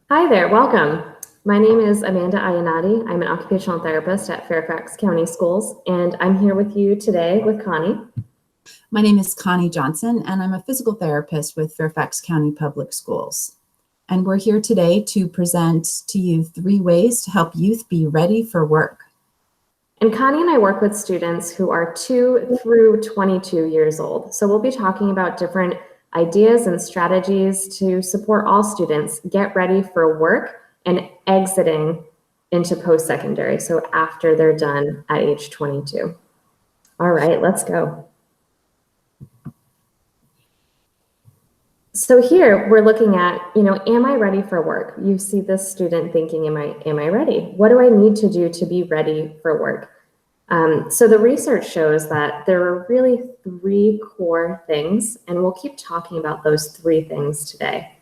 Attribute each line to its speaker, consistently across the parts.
Speaker 1: Hi there, welcome. My name is Amanda Ayanati. I'm an occupational therapist at Fairfax County Schools, and I'm here with you today with Connie.
Speaker 2: My name is Connie Johnson, and I'm a physical therapist with Fairfax County Public Schools. And we're here today to present to you 3 ways to help youth be ready for work.
Speaker 1: And Connie and I work with students who are 2 through 22 years old. So we'll be talking about different ideas and strategies to support all students get ready for work and exiting into post-secondary, so after they're done at age 22. All right, let's go. So here we're looking at, am I ready for work? You see this student thinking, am I ready? What do I need to do to be ready for work? So the research shows that there are really 3 core things, and we'll keep talking about those 3 things today.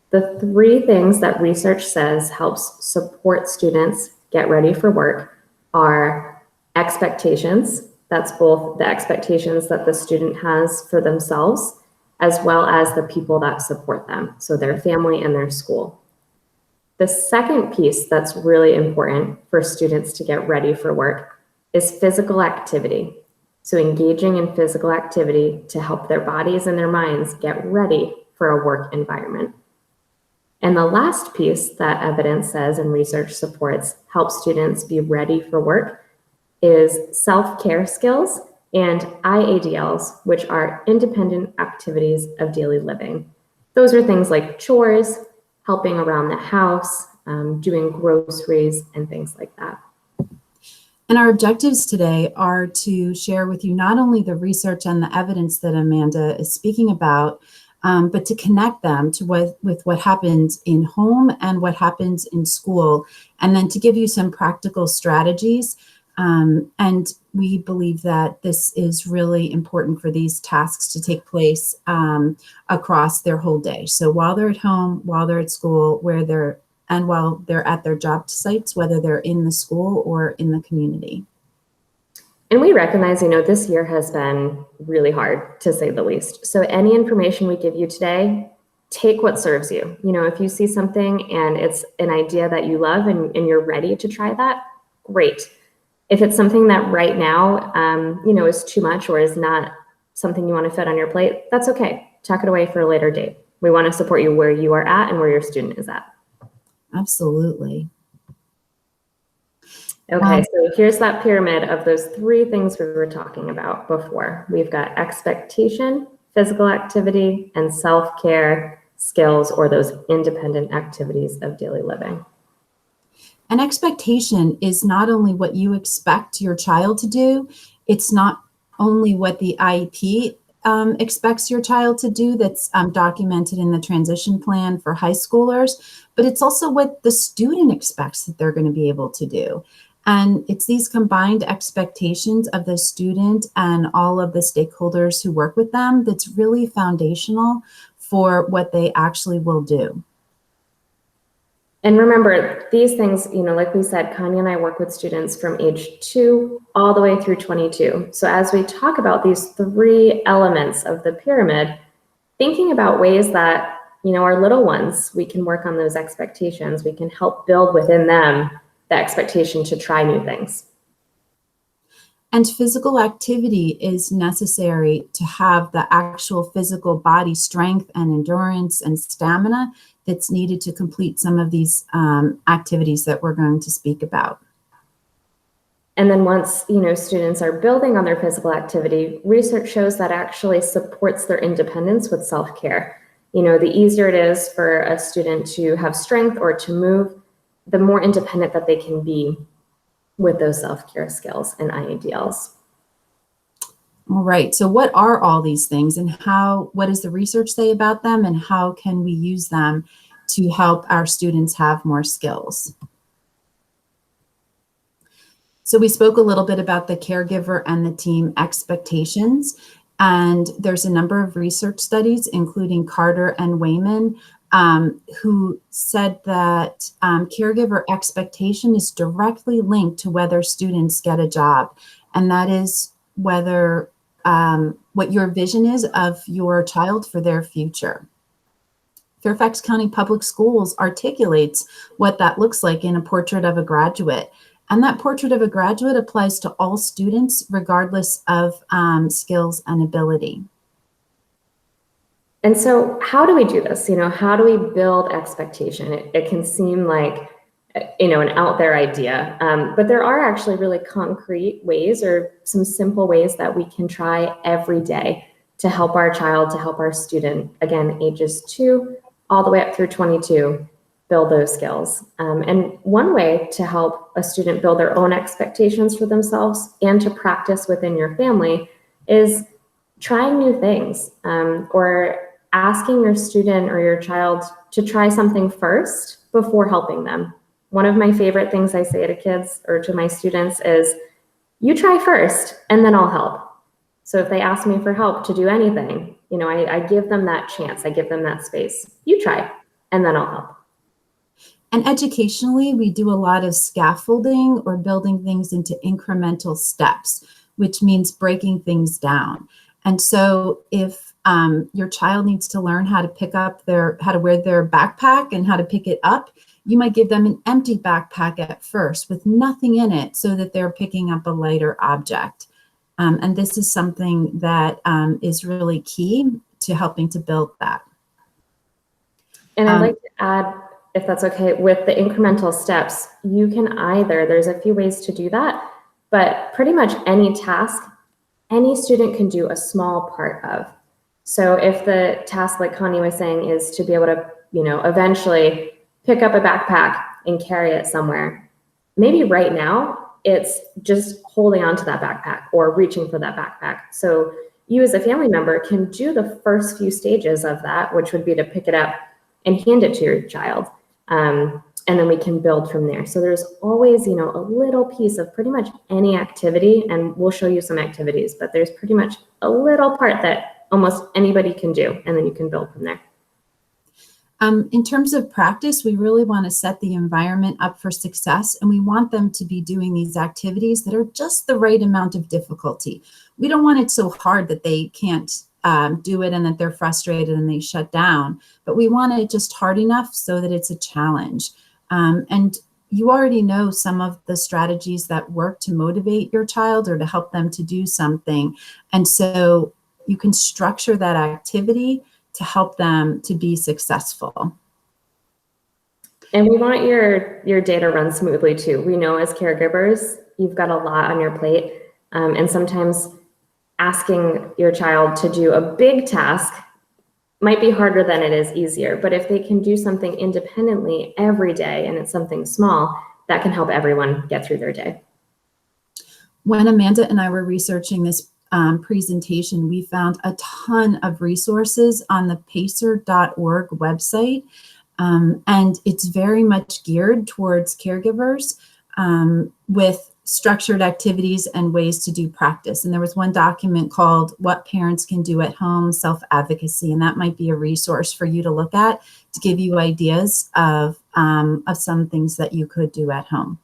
Speaker 1: The 3 things that research says helps support students get ready for work are expectations. That's both the expectations that the student has for themselves, as well as the people that support them, so their family and their school. The second piece that's really important for students to get ready for work is physical activity. So engaging in physical activity to help their bodies and their minds get ready for a work environment. And the last piece that evidence says and research supports helps students be ready for work is self-care skills and IADLs, which are independent activities of daily living. Those are things like chores, helping around the house, doing groceries, and things like that.
Speaker 2: And our objectives today are to share with you not only the research and the evidence that Amanda is speaking about, but to connect them to with what happens in home and what happens in school, and then to give you some practical strategies. And we believe that this is really important for these tasks to take place across their whole day. So while they're at home, while they're at school, while they're at their job sites, whether they're in the school or in the community.
Speaker 1: And we recognize, this year has been really hard, to say the least. So any information we give you today, take what serves you. If you see something and it's an idea that you love and you're ready to try that, great. If it's something that right now, is too much or is not something you want to fit on your plate, that's okay. Tuck it away for a later date. We want to support you where you are at and where your student is at.
Speaker 2: Absolutely.
Speaker 1: Okay, so here's that pyramid of those 3 things we were talking about before. We've got expectation, physical activity, and self-care skills, or those independent activities of daily living.
Speaker 2: An expectation is not only what you expect your child to do, it's not only what the IEP expects your child to do that's documented in the transition plan for high schoolers, but it's also what the student expects that they're going to be able to do. And it's these combined expectations of the student and all of the stakeholders who work with them that's really foundational for what they actually will do.
Speaker 1: And remember, these things, like we said, Kanye and I work with students from age 2 all the way through 22. So as we talk about these 3 elements of the pyramid, thinking about ways that, our little ones, we can work on those expectations. We can help build within them the expectation to try new things.
Speaker 2: And physical activity is necessary to have the actual physical body strength and endurance and stamina that's needed to complete some of these activities that we're going to speak about.
Speaker 1: And then once, students are building on their physical activity, research shows that actually supports their independence with self-care. The easier it is for a student to have strength or to move, the more independent that they can be with those self-care skills and IADLs.
Speaker 2: All right, so what are all these things and what does the research say about them, and how can we use them to help our students have more skills? So we spoke a little bit about the caregiver and the team expectations, and there's a number of research studies, including Carter and Wayman, who said that caregiver expectation is directly linked to whether students get a job, and that is whether what your vision is of your child for their future. Fairfax County Public Schools articulates what that looks like in a portrait of a graduate. And that portrait of a graduate applies to all students, regardless of skills and ability.
Speaker 1: And so how do we do this? How do we build expectation? It can seem like, an out there idea, but there are actually really concrete ways or some simple ways that we can try every day to help our child, to help our student, again, ages 2 all the way up through 22, build those skills. And one way to help a student build their own expectations for themselves and to practice within your family is trying new things, or asking your student or your child to try something first before helping them. One of my favorite things I say to kids or to my students is, you try first and then I'll help. So if they ask me for help to do anything, I give them that chance. I give them that space. You try and then I'll help.
Speaker 2: And educationally, we do a lot of scaffolding or building things into incremental steps, which means breaking things down. And so if your child needs to learn how to wear their backpack and how to pick it up, you might give them an empty backpack at first with nothing in it so that they're picking up a lighter object. And this is something that is really key to helping to build that.
Speaker 1: And I'd like to add, if that's okay, with the incremental steps, you can there's a few ways to do that, but pretty much any task, any student can do a small part of. So if the task, like Connie was saying, is to be able to, eventually pick up a backpack and carry it somewhere, maybe right now it's just holding on to that backpack or reaching for that backpack. So you as a family member can do the first few stages of that, which would be to pick it up and hand it to your child. And then we can build from there. So there's always, a little piece of pretty much any activity, and we'll show you some activities, but there's pretty much a little part that almost anybody can do, and then you can build from there.
Speaker 2: In terms of practice, we really want to set the environment up for success, and we want them to be doing these activities that are just the right amount of difficulty. We don't want it so hard that they can't do it and that they're frustrated and they shut down, but we want it just hard enough so that it's a challenge. And you already know some of the strategies that work to motivate your child or to help them to do something. And so you can structure that activity to help them to be successful.
Speaker 1: And we want your day to run smoothly too. We know as caregivers, you've got a lot on your plate. And sometimes asking your child to do a big task might be harder than it is easier. But if they can do something independently every day and it's something small, that can help everyone get through their day.
Speaker 2: When Amanda and I were researching this presentation, we found a ton of resources on the pacer.org website, and it's very much geared towards caregivers with structured activities and ways to do practice. And there was one document called What Parents Can Do at Home, Self-Advocacy, and that might be a resource for you to look at to give you ideas of some things that you could do at home.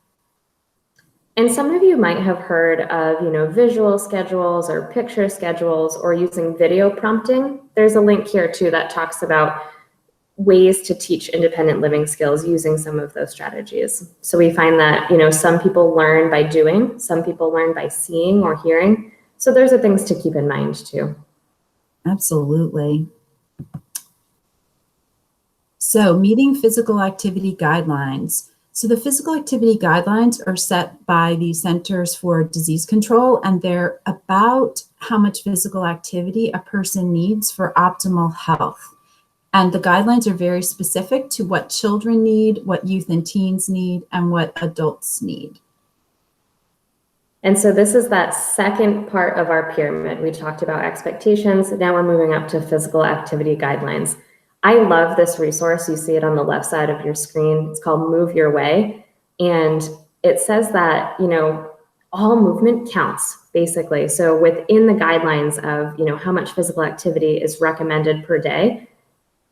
Speaker 1: And some of you might have heard of, visual schedules or picture schedules or using video prompting. There's a link here too that talks about ways to teach independent living skills using some of those strategies. So we find that, some people learn by doing, some people learn by seeing or hearing. So those are things to keep in mind too.
Speaker 2: Absolutely. So meeting physical activity guidelines. So the physical activity guidelines are set by the Centers for Disease Control, and they're about how much physical activity a person needs for optimal health. And the guidelines are very specific to what children need, what youth and teens need, and what adults need.
Speaker 1: And so this is that second part of our pyramid. We talked about expectations. Now we're moving up to physical activity guidelines. I love this resource. You see it on the left side of your screen. It's called Move Your Way. And it says that, all movement counts, basically. So within the guidelines of, how much physical activity is recommended per day,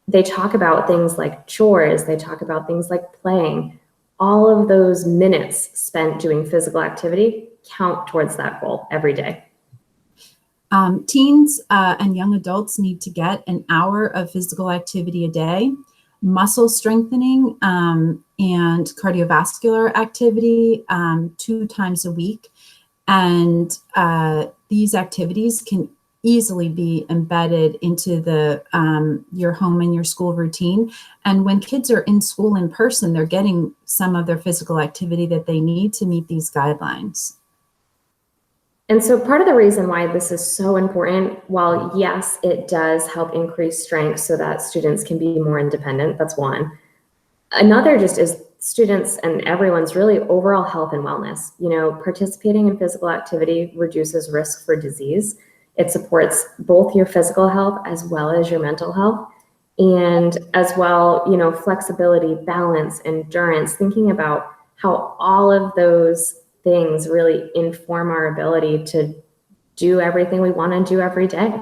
Speaker 1: they talk about things like chores. They talk about things like playing. All of those minutes spent doing physical activity count towards that goal every day.
Speaker 2: Teens and young adults need to get an hour of physical activity a day. muscle strengthening and cardiovascular activity 2 times a week. And these activities can easily be embedded into the your home and your school routine. And when kids are in school in person, they're getting some of their physical activity that they need to meet these guidelines.
Speaker 1: And so part of the reason why this is so important, while yes, it does help increase strength so that students can be more independent, that's one. Another just is students and everyone's really overall health and wellness. You know, participating in physical activity reduces risk for disease. It supports both your physical health as well as your mental health. And as well, you know, flexibility, balance, endurance, thinking about how all of those things really inform our ability to do everything we want to do every day.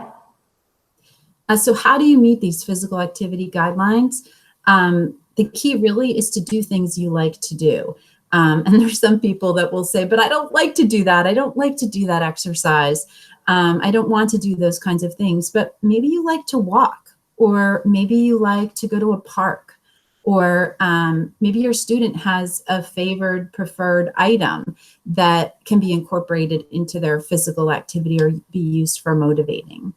Speaker 2: So how do you meet these physical activity guidelines? The key really is to do things you like to do. And there's some people that will say, but I don't like to do that. I don't like to do that exercise. I don't want to do those kinds of things. But maybe you like to walk, or maybe you like to go to a park, or maybe your student has a preferred item that can be incorporated into their physical activity or be used for motivating.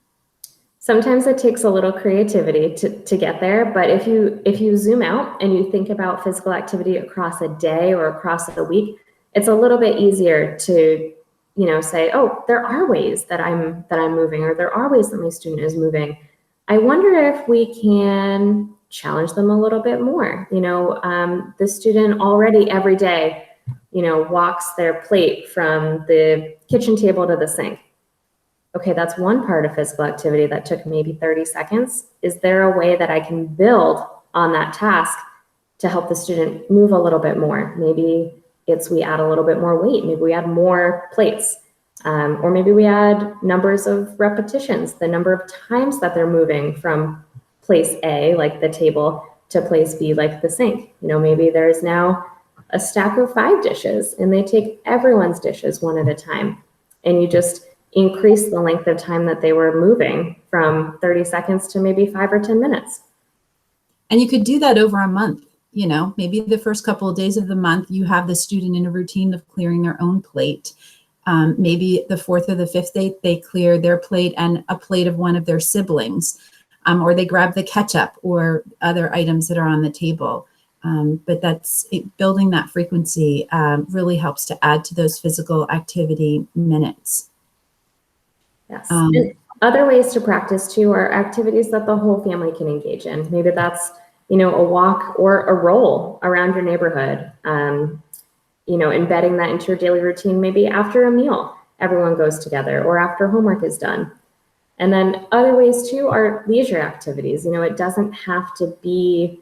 Speaker 1: Sometimes it takes a little creativity to get there, but if you zoom out and you think about physical activity across a day or across a week, it's a little bit easier to, you know, say, oh, there are ways that I'm moving, or there are ways that my student is moving. I wonder if we can challenge them a little bit more. You know, the student already every day, you know, walks their plate from the kitchen table to the sink. Okay, that's one part of physical activity that took maybe 30 seconds. Is there a way that I can build on that task to help the student move a little bit more? Maybe it's we add a little bit more weight. Maybe we add more plates. Or maybe we add numbers of repetitions, the number of times that they're moving from place A, like the table, to place B, like the sink. You know, maybe there's now a stack of 5 dishes and they take everyone's dishes one at a time. And you just increase the length of time that they were moving from 30 seconds to maybe 5 or 10 minutes.
Speaker 2: And you could do that over a month. You know, maybe the first couple of days of the month, you have the student in a routine of clearing their own plate. Maybe the 4th or the 5th day, they clear their plate and a plate of one of their siblings, or they grab the ketchup or other items that are on the table. But building that frequency really helps to add to those physical activity minutes.
Speaker 1: Yes. And other ways to practice too are activities that the whole family can engage in. Maybe that's, you know, a walk or a roll around your neighborhood. You know, embedding that into your daily routine, maybe after a meal, everyone goes together, or after homework is done. And then other ways too are leisure activities. You know, it doesn't have to be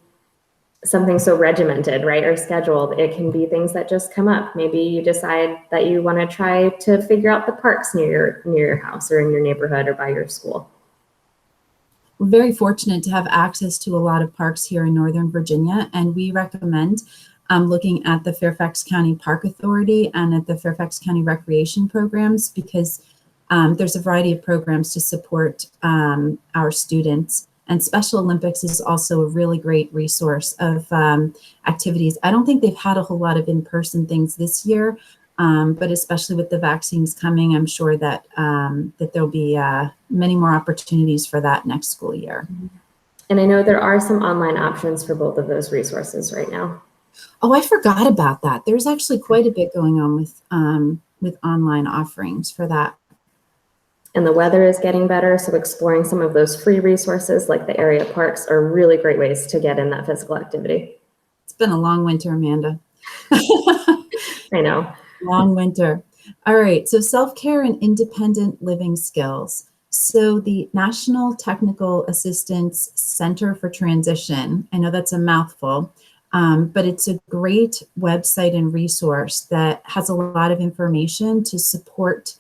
Speaker 1: something so regimented, right, or scheduled. It can be things that just come up. Maybe you decide that you want to try to figure out the parks near your house or in your neighborhood or by your school.
Speaker 2: We're very fortunate to have access to a lot of parks here in Northern Virginia, and we recommend looking at the Fairfax County Park Authority and at the Fairfax County Recreation programs, because there's a variety of programs to support our students. And Special Olympics is also a really great resource of activities. I don't think they've had a whole lot of in-person things this year, but especially with the vaccines coming, I'm sure that that there'll be many more opportunities for that next school year.
Speaker 1: And I know there are some online options for both of those resources right now.
Speaker 2: Oh, I forgot about that. There's actually quite a bit going on with online offerings for that.
Speaker 1: And the weather is getting better, so exploring some of those free resources like the area parks are really great ways to get in that physical activity.
Speaker 2: It's been a long winter, Amanda.
Speaker 1: I know.
Speaker 2: Long winter. All right, so self-care and independent living skills. So the National Technical Assistance Center for Transition, I know that's a mouthful, but it's a great website and resource that has a lot of information to support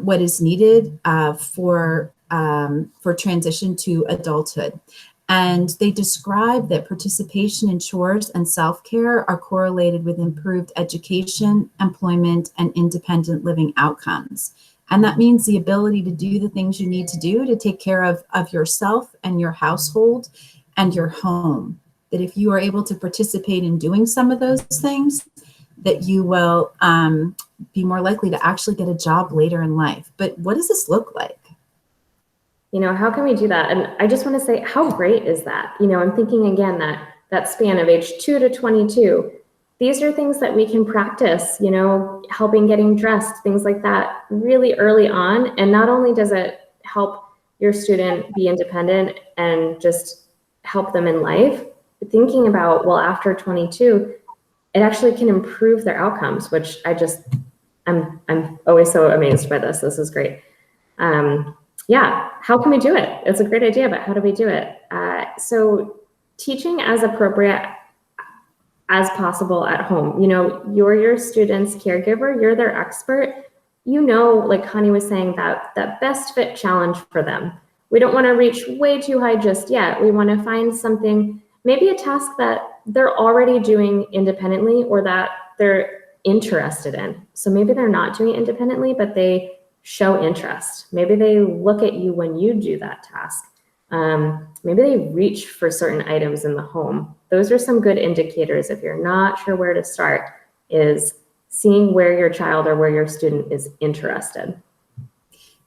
Speaker 2: what is needed for transition to adulthood. And they describe that participation in chores and self-care are correlated with improved education, employment, and independent living outcomes. And that means the ability to do the things you need to do to take care of yourself and your household and your home. that if you are able to participate in doing some of those things, that you will be more likely to actually get a job later in life. But what does this look like?
Speaker 1: You know, how can we do that? And I just want to say, how great is that? You know, I'm thinking again that span of age 2 to 22, these are things that we can practice, you know, helping getting dressed, things like that really early on. And not only does it help your student be independent and just help them in life, but thinking about, well, after 22, it actually can improve their outcomes, which I'm always so amazed by this. This is great. Yeah, how can we do it? It's a great idea, but how do we do it? So teaching as appropriate as possible at home. You know, you're your student's caregiver, you're their expert. You know, like Connie was saying, that best fit challenge for them. We don't want to reach way too high just yet. We want to find something, maybe a task that they're already doing independently or that they're interested in. So maybe they're not doing it independently, but they show interest. Maybe they look at you when you do that task. Maybe they reach for certain items in the home. Those are some good indicators if you're not sure where to start, is seeing where your child or where your student is interested.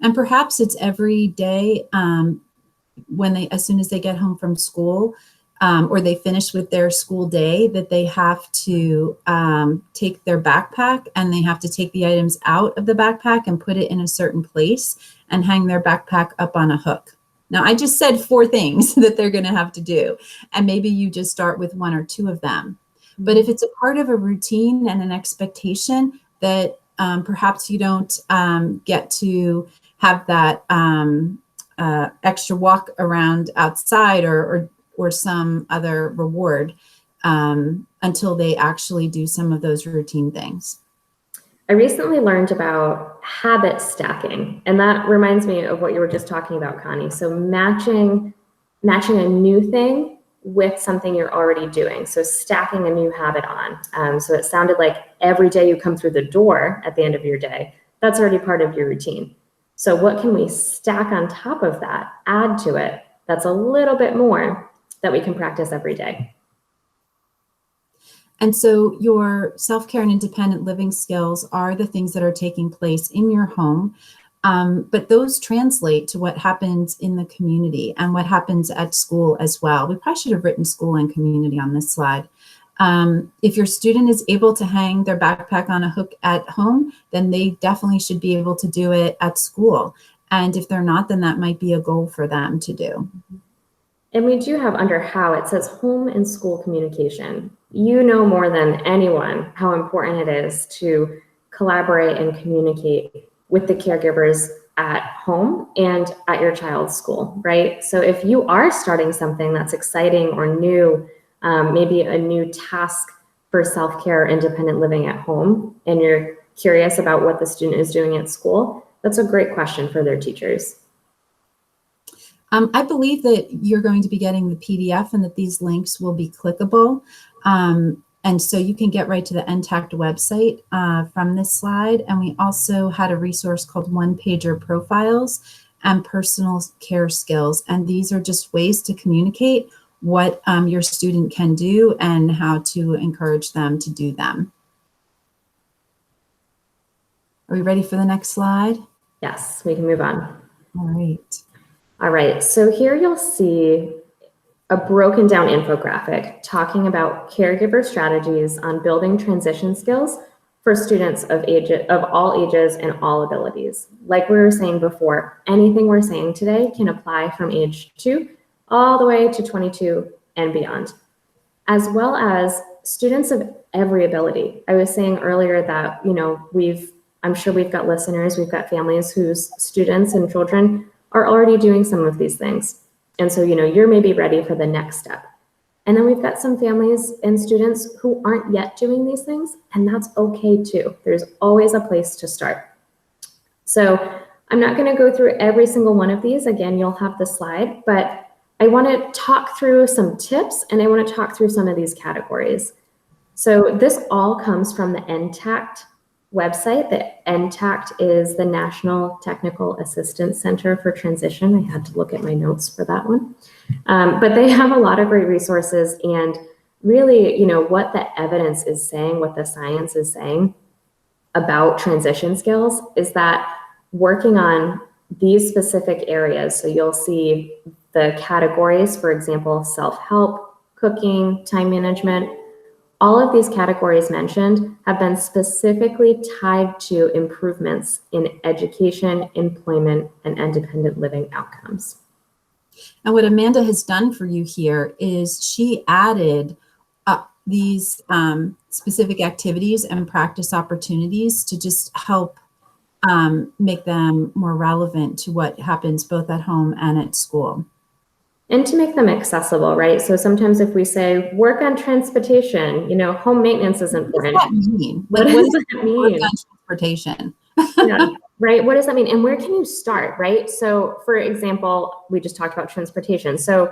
Speaker 2: And perhaps it's every day as soon as they get home from school, or they finish with their school day, that they have to take their backpack and they have to take the items out of the backpack and put it in a certain place and hang their backpack up on a hook. Now, I just said 4 things that they're going to have to do, and maybe you just start with 1 or 2 of them. But if it's a part of a routine and an expectation that perhaps you don't get to have that extra walk around outside or some other reward until they actually do some of those routine things.
Speaker 1: I recently learned about habit stacking, and that reminds me of what you were just talking about, Connie. So matching a new thing with something you're already doing. So stacking a new habit on. So it sounded like every day you come through the door at the end of your day, that's already part of your routine. So what can we stack on top of that, add to it, that's a little bit more that we can practice every day?
Speaker 2: And so your self-care and independent living skills are the things that are taking place in your home, but those translate to what happens in the community and what happens at school as well. We probably should have written school and community on this slide. If your student is able to hang their backpack on a hook at home, then they definitely should be able to do it at school. And if they're not, then that might be a goal for them to do.
Speaker 1: And we do have under how it says home and school communication. You know more than anyone how important it is to collaborate and communicate with the caregivers at home and at your child's school, right? So if you are starting something that's exciting or new, maybe a new task for self-care, independent living at home, and you're curious about what the student is doing at school, that's a great question for their teachers.
Speaker 2: I believe that you're going to be getting the PDF and that these links will be clickable. And so you can get right to the NTACT website from this slide. And we also had a resource called One-Pager Profiles and Personal Care Skills. And these are just ways to communicate what your student can do and how to encourage them to do them. Are we ready for the next slide?
Speaker 1: Yes, we can move on.
Speaker 2: All right.
Speaker 1: All right, so here you'll see a broken down infographic talking about caregiver strategies on building transition skills for students of all ages and all abilities. Like we were saying before, anything we're saying today can apply from age 2 all the way to 22 and beyond, as well as students of every ability. I was saying earlier that, you know, I'm sure we've got listeners, we've got families whose students and children are already doing some of these things. And so, you know, you're maybe ready for the next step. And then we've got some families and students who aren't yet doing these things, and that's okay too. There's always a place to start. So I'm not going to go through every single one of these. Again, you'll have the slide, but I want to talk through some tips and I want to talk through some of these categories. So this all comes from the NTACT website, the NTACT is the National Technical Assistance Center for Transition. I had to look at my notes for that one. But they have a lot of great resources, and really, what the evidence is saying, what the science is saying about transition skills is that working on these specific areas, so you'll see the categories, for example, self-help, cooking, time management, all of these categories mentioned have been specifically tied to improvements in education, employment, and independent living outcomes.
Speaker 2: And what Amanda has done for you here is she added these specific activities and practice opportunities to just help make them more relevant to what happens both at home and at school.
Speaker 1: And to make them accessible, right? So sometimes if we say work on transportation, home maintenance is important.
Speaker 2: What does that mean?
Speaker 1: What does that mean?
Speaker 2: Work on transportation.
Speaker 1: Yeah, right. What does that mean? And where can you start, right? So for example, we just talked about transportation. So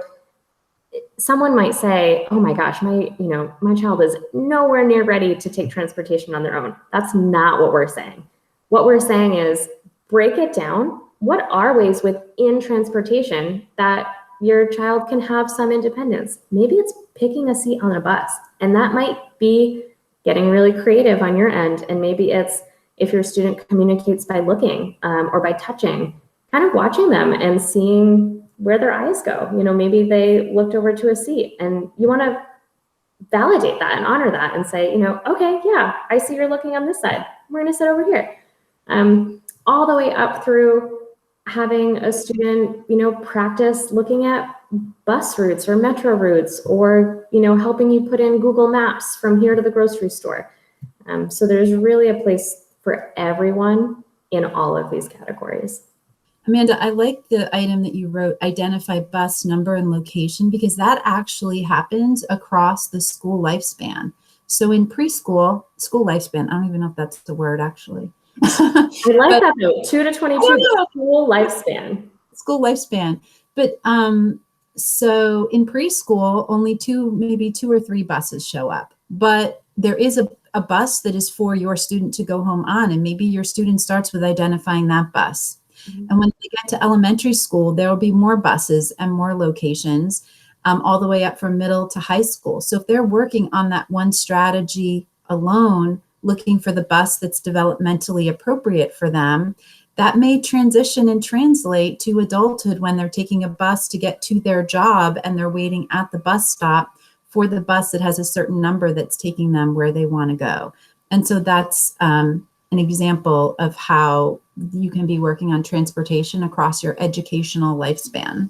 Speaker 1: someone might say, oh my gosh, my child is nowhere near ready to take transportation on their own. That's not what we're saying. What we're saying is break it down. What are ways within transportation that your child can have some independence? Maybe it's picking a seat on a bus, and that might be getting really creative on your end. And maybe it's, if your student communicates by looking or by touching, kind of watching them and seeing where their eyes go. Maybe they looked over to a seat, and you want to validate that and honor that and say, okay, yeah, I see you're looking on this side. We're going to sit over here. All the way up through having a student, practice looking at bus routes or metro routes, or, helping you put in Google Maps from here to the grocery store. So there's really a place for everyone in all of these categories.
Speaker 2: Amanda, I like the item that you wrote, identify bus number and location, because that actually happens across the school lifespan. So in preschool, school lifespan, I don't even know if that's the word actually.
Speaker 1: I like that though, 2 to 22, school lifespan.
Speaker 2: School lifespan. But so in preschool, only maybe two or three buses show up. But there is a bus that is for your student to go home on, and maybe your student starts with identifying that bus. Mm-hmm. And when they get to elementary school, there will be more buses and more locations, all the way up from middle to high school. So if they're working on that one strategy alone, looking for the bus that's developmentally appropriate for them, that may transition and translate to adulthood when they're taking a bus to get to their job and they're waiting at the bus stop for the bus that has a certain number that's taking them where they want to go. And so that's an example of how you can be working on transportation across your educational lifespan.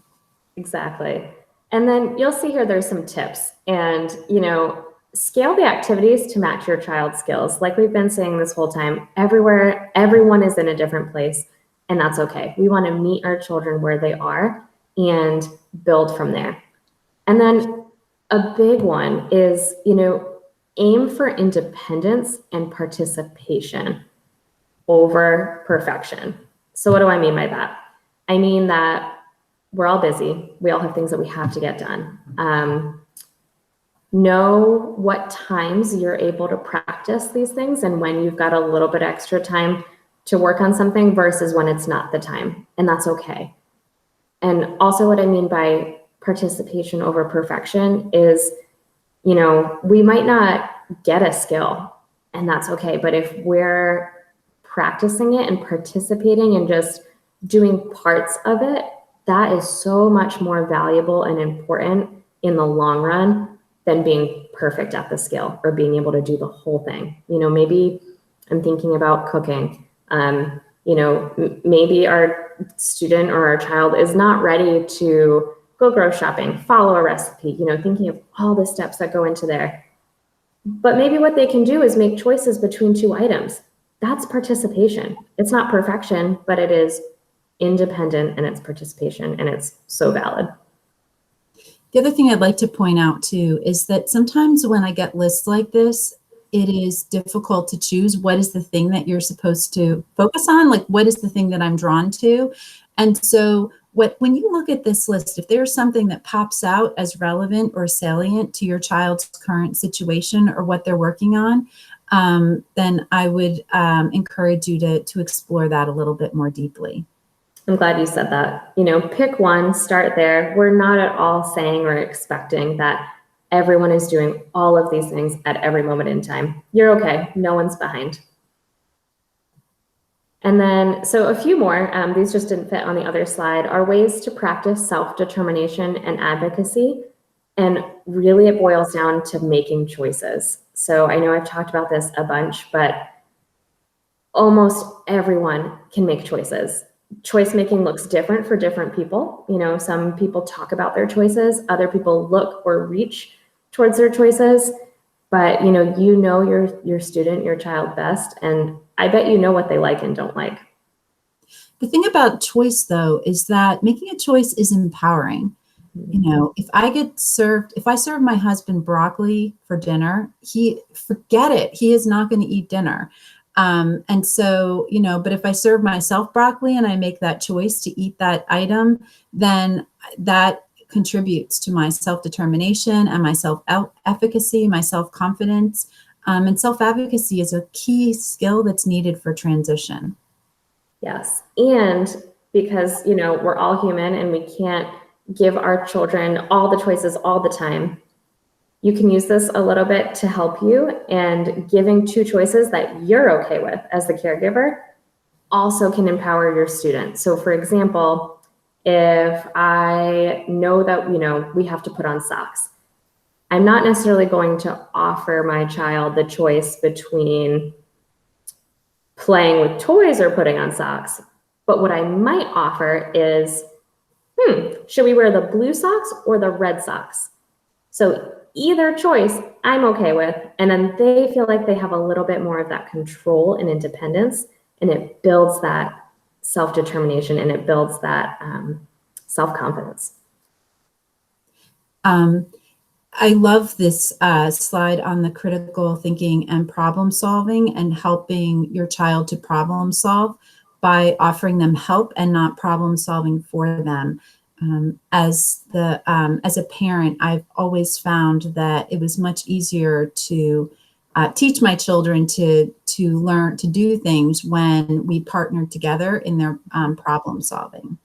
Speaker 1: Exactly. And then you'll see here there's some tips, and scale the activities to match your child's skills. Like we've been saying this whole time, everyone is in a different place, and that's okay. We want to meet our children where they are and build from there. And then a big one is, aim for independence and participation over perfection. So what do I mean by that? I mean that we're all busy. We all have things that we have to get done. Know what times you're able to practice these things and when you've got a little bit extra time to work on something versus when it's not the time, and that's okay. And also what I mean by participation over perfection is, we might not get a skill, and that's okay, but if we're practicing it and participating and just doing parts of it, that is so much more valuable and important in the long run than being perfect at the skill or being able to do the whole thing. Maybe I'm thinking about cooking. Maybe our student or our child is not ready to go grocery shopping, follow a recipe, thinking of all the steps that go into there. But maybe what they can do is make choices between two items. That's participation. It's not perfection, but it is independent, and it's participation, and it's so valid.
Speaker 2: The other thing I'd like to point out too is that sometimes when I get lists like this, it is difficult to choose what is the thing that you're supposed to focus on, like what is the thing that I'm drawn to. And so when you look at this list, if there's something that pops out as relevant or salient to your child's current situation or what they're working on, then I would encourage you to explore that a little bit more deeply.
Speaker 1: I'm glad you said that. Pick one, start there. We're not at all saying or expecting that everyone is doing all of these things at every moment in time. You're okay. No one's behind. And then, so a few more, these just didn't fit on the other slide, are ways to practice self-determination and advocacy. And really it boils down to making choices. So I know I've talked about this a bunch, but almost everyone can make choices. Choice making looks different for different people. Some people talk about their choices, other people look or reach towards their choices, but your student, your child best, and I bet you know what they like and don't like.
Speaker 2: The thing about choice, though, is that making a choice is empowering. If I serve my husband broccoli for dinner, forget it. He is not going to eat dinner. And so, but if I serve myself broccoli and I make that choice to eat that item, then that contributes to my self-determination and my self-efficacy, my self-confidence. And self-advocacy is a key skill that's needed for transition.
Speaker 1: Yes. And because, we're all human and we can't give our children all the choices all the time, you can use this a little bit to help you, and giving two choices that you're okay with as the caregiver also can empower your student. So for example, if I know that, we have to put on socks, I'm not necessarily going to offer my child the choice between playing with toys or putting on socks. But what I might offer is, should we wear the blue socks or the red socks? So either choice I'm okay with, and then they feel like they have a little bit more of that control and independence, and it builds that self-determination and it builds that self-confidence.
Speaker 2: I love this slide on the critical thinking and problem solving, and helping your child to problem solve by offering them help and not problem solving for them. As a parent, I've always found that it was much easier to teach my children to learn to do things when we partnered together in their problem solving.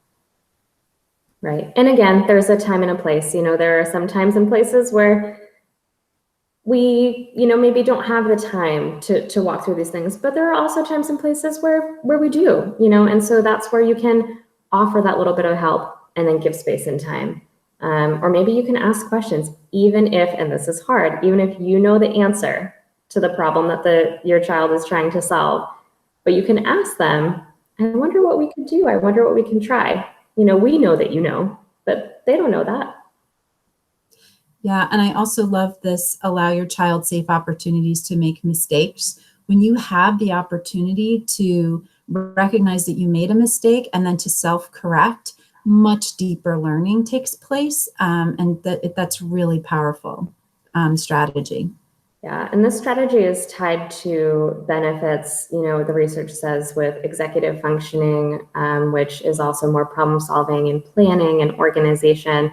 Speaker 1: Right. And again, there's a time and a place. There are some times and places where we, maybe don't have the time to walk through these things, but there are also times and places where we do, and so that's where you can offer that little bit of help and then give space and time. Or maybe you can ask questions, even if, and this is hard, even if you know the answer to the problem that your child is trying to solve, but you can ask them, I wonder what we could do. I wonder what we can try. We know that but they don't know that.
Speaker 2: Yeah, and I also love this, allow your child safe opportunities to make mistakes. When you have the opportunity to recognize that you made a mistake and then to self-correct, much deeper learning takes place, and that's really powerful strategy.
Speaker 1: Yeah, and this strategy is tied to benefits, the research says, with executive functioning, which is also more problem solving and planning and organization.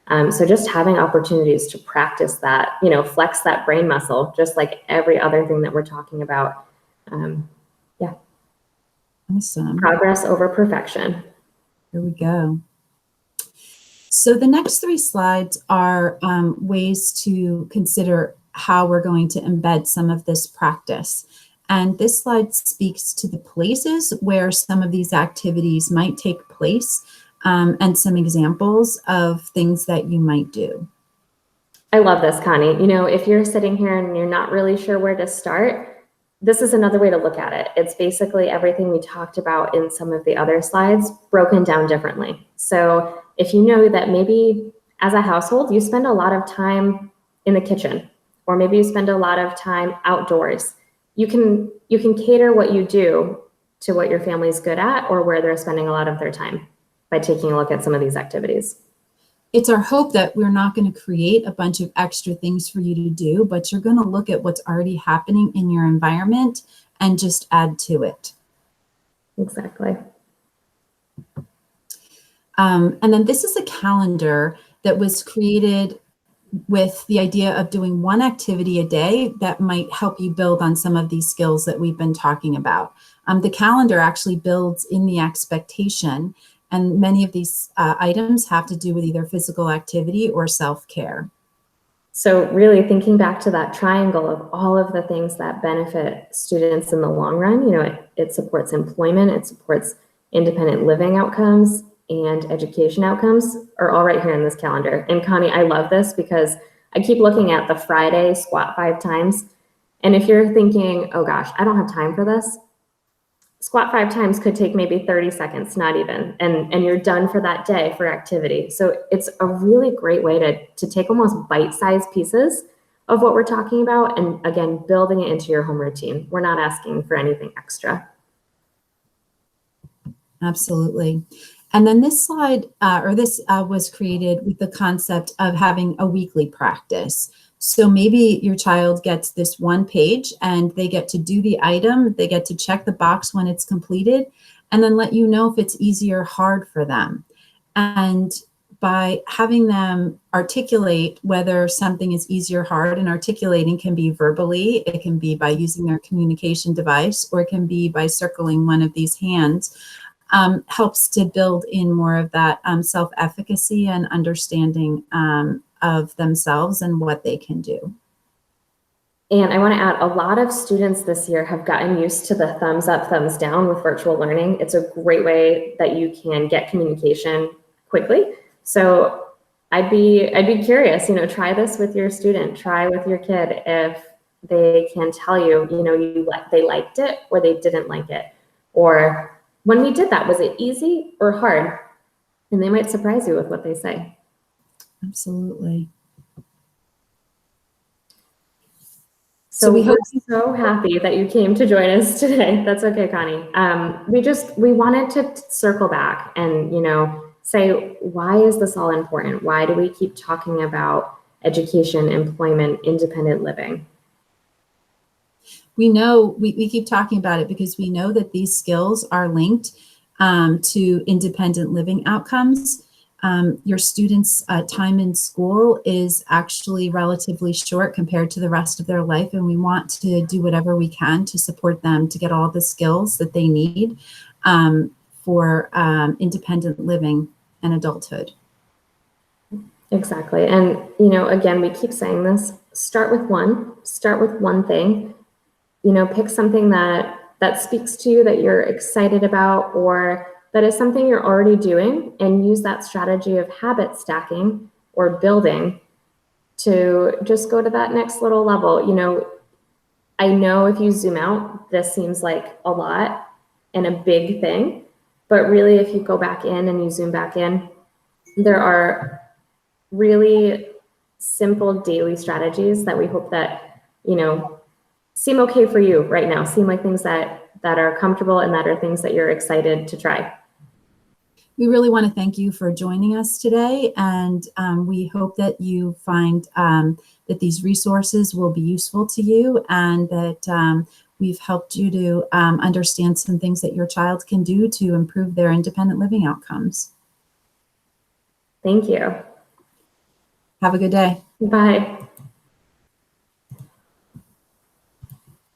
Speaker 1: So just having opportunities to practice that, flex that brain muscle, just like every other thing that we're talking about. Yeah.
Speaker 2: Awesome.
Speaker 1: Progress over perfection.
Speaker 2: Here we go. So the next three slides are ways to consider how we're going to embed some of this practice. And this slide speaks to the places where some of these activities might take place, and some examples of things that you might do.
Speaker 1: I love this, Connie. If you're sitting here and you're not really sure where to start, this is another way to look at it. It's basically everything we talked about in some of the other slides broken down differently. So if you know that maybe as a household, you spend a lot of time in the kitchen, or maybe you spend a lot of time outdoors, you can cater what you do to what your family's good at or where they're spending a lot of their time by taking a look at some of these activities.
Speaker 2: It's our hope that we're not going to create a bunch of extra things for you to do, but you're going to look at what's already happening in your environment and just add to it.
Speaker 1: Exactly.
Speaker 2: And then this is a calendar that was created with the idea of doing one activity a day that might help you build on some of these skills that we've been talking about. The calendar actually builds in the expectation, and many of these items have to do with either physical activity or self-care.
Speaker 1: So really thinking back to that triangle of all of the things that benefit students in the long run, it supports employment, it supports independent living outcomes, and education outcomes are all right here in this calendar. And Connie, I love this because I keep looking at the Friday squat 5 times. And if you're thinking, oh gosh, I don't have time for this, squat 5 times could take maybe 30 seconds, not even, and you're done for that day for activity. So it's a really great way to take almost bite-sized pieces of what we're talking about, and again, building it into your home routine. We're not asking for anything extra.
Speaker 2: Absolutely. And then this slide, was created with the concept of having a weekly practice. So maybe your child gets this one page and they get to do the item, they get to check the box when it's completed, and then let you know if it's easy or hard for them. And by having them articulate whether something is easy or hard, and articulating can be verbally, it can be by using their communication device, or it can be by circling one of these hands, helps to build in more of that self-efficacy and understanding of themselves and what they can do.
Speaker 1: And I want to add, a lot of students this year have gotten used to the thumbs up, thumbs down with virtual learning. It's a great way that you can get communication quickly. So I'd be curious, try this with your student, try with your kid if they can tell you, they liked it or they didn't like it. Or when we did that, was it easy or hard? And they might surprise you with what they say.
Speaker 2: Absolutely.
Speaker 1: So we're so happy that you came to join us today. That's okay, Connie. We wanted to circle back and, say, why is this all important? Why do we keep talking about education, employment, independent living?
Speaker 2: We know we keep talking about it because we know that these skills are linked to independent living outcomes. Your students' time in school is actually relatively short compared to the rest of their life, and we want to do whatever we can to support them to get all the skills that they need for independent living and adulthood.
Speaker 1: Exactly. And, again, we keep saying this, start with one thing, pick something that speaks to you, that you're excited about, or that is something you're already doing, and use that strategy of habit stacking or building to just go to that next little level. I know if you zoom out, this seems like a lot and a big thing, but really if you go back in and you zoom back in, there are really simple daily strategies that we hope that, seem okay for you right now, seem like things that are comfortable and that are things that you're excited to try.
Speaker 2: We really want to thank you for joining us today, and we hope that you find that these resources will be useful to you, and that we've helped you to understand some things that your child can do to improve their independent living outcomes.
Speaker 1: Thank you.
Speaker 2: Have a good day.
Speaker 1: Bye.